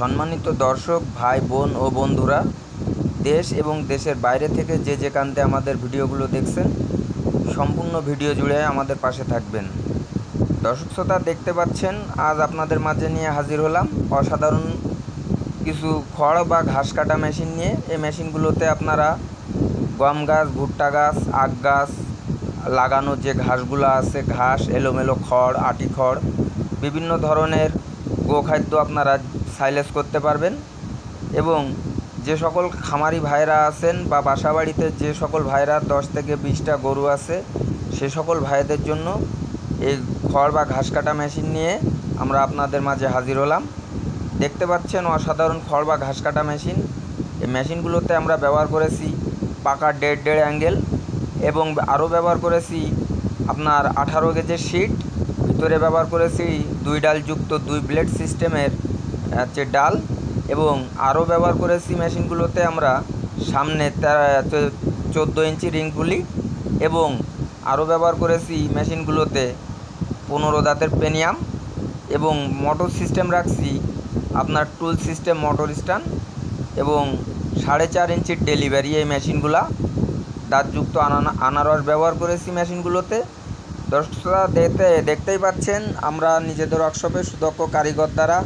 সম্মানিত দর্শক ভাই বোন ও বন্ধুরা, দেশ এবং দেশের বাইরে থেকে যে যেখানতে আমাদের ভিডিওগুলো দেখছেন, সম্পূর্ণ ভিডিও জুড়ে আমাদের পাশে থাকবেন। দর্শক শ্রোতা, দেখতে পাচ্ছেন আজ আপনাদের মাঝে নিয়ে হাজির হলাম অসাধারণ কিছু খড় বা ঘাস কাটা মেশিন নিয়ে। এই মেশিনগুলোতে আপনারা গম গাছ, ভুট্টা গাছ, আখ গাছ লাগানো যে ঘাসগুলো আছে, ঘাস, এলোমেলো খড়, আটি খড়, বিভিন্ন ধরনের গোখাদ্য আপনারা সাইলেজ করতে পারবেন। এবং যে সকল খামারি ভাইরা আছেন বা বাসাবাড়িতে যে সকল ভাইরা 10 থেকে 20টা গরু আছে, সে সকল ভাইদের জন্য এই খড় বা ঘাস কাটা মেশিন নিয়ে আমরা আপনাদের মাঝে হাজির হলাম। দেখতে পাচ্ছেন অসাধারণ খড় বা ঘাস কাটা মেশিন। এই মেশিনগুলোতে আমরা ব্যবহার করেছি পাকা 1.5 অ্যাঙ্গেল এবং আরও ব্যবহার করেছি আপনার 18 গেজের শিট। ভিতরে ব্যবহার করেছি 2 ডালযুক্ত 2 ব্লেড সিস্টেমের ডাল, এবং আরও ব্যবহার করেছি মেশিনগুলোতে আমরা সামনে 14 ইঞ্চি রিং পুলি, এবং আরও ব্যবহার করেছি মেশিনগুলোতে 15 দাঁতের পেনিয়াম, এবং মোটর সিস্টেম রাখছি আপনার টুল সিস্টেম মোটর স্ট্যান্ড, এবং 4.5 ইঞ্চির ডেলিভারি। এই মেশিনগুলা দাঁতযুক্ত আনারস ব্যবহার করেছি মেশিনগুলোতে। দর্শকরা দেখতেই পাচ্ছেন আমরা নিজেদের ওয়ার্কশপে সুদক্ষ কারিগর দ্বারা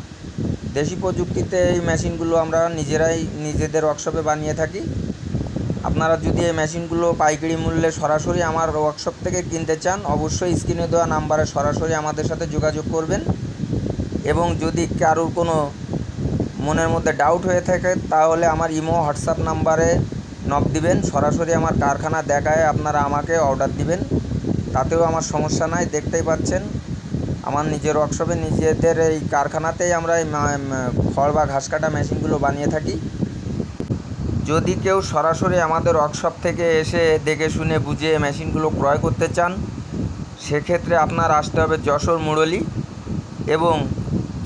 দেশি প্রযুক্তিতে এই মেশিনগুলো আমরা নিজেরাই নিজেদের ওয়ার্কশপে বানিয়ে থাকি। আপনারা যদি এই মেশিনগুলো পাইকারি মূল্যে সরাসরি আমার ওয়ার্কশপ থেকে কিনতে চান, অবশ্যই স্ক্রিনে দেওয়া নাম্বারে সরাসরি আমাদের সাথে যোগাযোগ করবেন। এবং যদি কারোর কোনো মনের মধ্যে ডাউট হয়ে থাকে, তাহলে আমার ইমো হোয়াটসঅ্যাপ নাম্বারে নক দিবেন, সরাসরি আমার কারখানা দেখায় আপনারা আমাকে অর্ডার দিবেন, তাতেও আমার সমস্যা নাই। দেখতেই পাচ্ছেন আমার নিজের ওয়ার্কশপে নিজেদের এই কারখানাতেই আমরা এই খড় বা ঘাস কাটা মেশিনগুলো বানিয়ে থাকি। যদি কেউ সরাসরি আমাদের ওয়ার্কশপ থেকে এসে দেখে শুনে বুঝে মেশিনগুলো ক্রয় করতে চান, সেক্ষেত্রে আপনার আসতে হবে যশোর মুরলী। এবং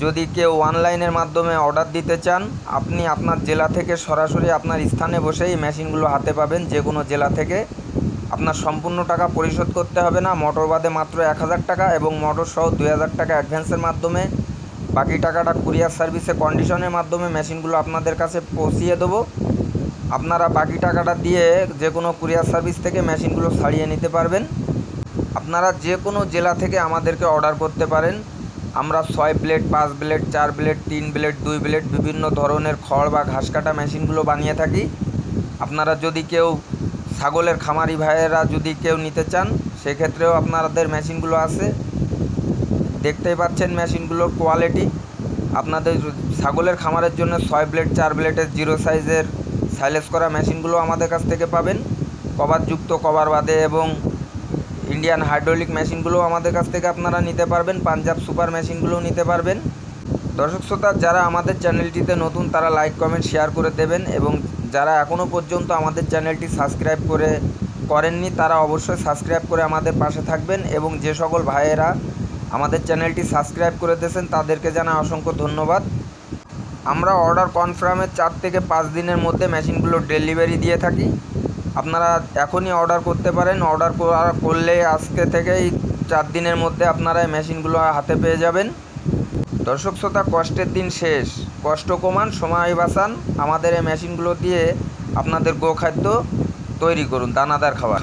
যদি কেউ অনলাইনের মাধ্যমে অর্ডার দিতে চান, আপনি আপনার জেলা থেকে সরাসরি আপনার স্থানে বসেই মেশিনগুলো হাতে পাবেন। যে কোনো জেলা থেকে আপনার সম্পূর্ণ টাকা পরিশোধ করতে হবে না। মোটর বাদে মাত্র 1000 টাকা এবং মোটর সহ 2000 টাকা অ্যাডভান্সের মাধ্যমে, বাকি টাকাটা কুরিয়ার সার্ভিসে কন্ডিশনের মাধ্যমে মেশিনগুলো আপনাদের কাছে পৌঁছিয়ে দেবো। আপনারা বাকি টাকাটা দিয়ে যে কোনো কুরিয়ার সার্ভিস থেকে মেশিনগুলো ছাড়িয়ে নিতে পারবেন। আপনারা যে কোনো জেলা থেকে আমাদেরকে অর্ডার করতে পারেন। আমরা 6 blade, 5 blade, 4 blade, 3 blade, 2 blade বিভিন্ন ধরনের খড় বা ঘাস কাটা মেশিনগুলো বানিয়ে থাকি। আপনারা যদি কেউ ছাগলের খামারি ভাইয়েরা যদি কেউ নিতে চান, সেক্ষেত্রেও আপনাদের মেশিনগুলো আছে। দেখতেই পাচ্ছেন মেশিনগুলোর কোয়ালিটি। আপনাদের ছাগলের খামারের জন্য 6 ব্লেড, 4 ব্লেডের 0 সাইজের সাইলেজ করা মেশিনগুলো আমাদের কাছ থেকে পাবেন। কভারযুক্ত, কভার বাদে এবং ইন্ডিয়ান হাইড্রোলিক মেশিনগুলোও আমাদের কাছ থেকে আপনারা নিতে পারবেন। পাঞ্জাব সুপার মেশিনগুলোও নিতে পারবেন। দর্শক শ্রোতা, যারা আমাদের চ্যানেলটিতে নতুন তারা লাইক, কমেন্ট, শেয়ার করে দেবেন, এবং যারা এখনও পর্যন্ত আমাদের চ্যানেলটি সাবস্ক্রাইব করেননি তারা অবশ্যই সাবস্ক্রাইব করে আমাদের পাশে থাকবেন। এবং যে সকল ভাইয়েরা আমাদের চ্যানেলটি সাবস্ক্রাইব করে দিয়েছেন তাদেরকে জানাই অসংখ্য ধন্যবাদ। আমরা অর্ডার কনফার্মের 4 থেকে 5 দিনের মধ্যে মেশিনগুলো ডেলিভারি দিয়ে থাকি। আপনারা এখনই অর্ডার করতে পারেন। অর্ডার করলে আজকে থেকেই 4 দিনের মধ্যে আপনারা এই মেশিনগুলো হাতে পেয়ে যাবেন। দর্শক শ্রোতা, কষ্টের দিন শেষ, কষ্ট কমান, সময় বাঁচান। আমাদের এই মেশিনগুলো দিয়ে আপনাদের গোখাদ্য তৈরি করুন, দানাদার খাবার।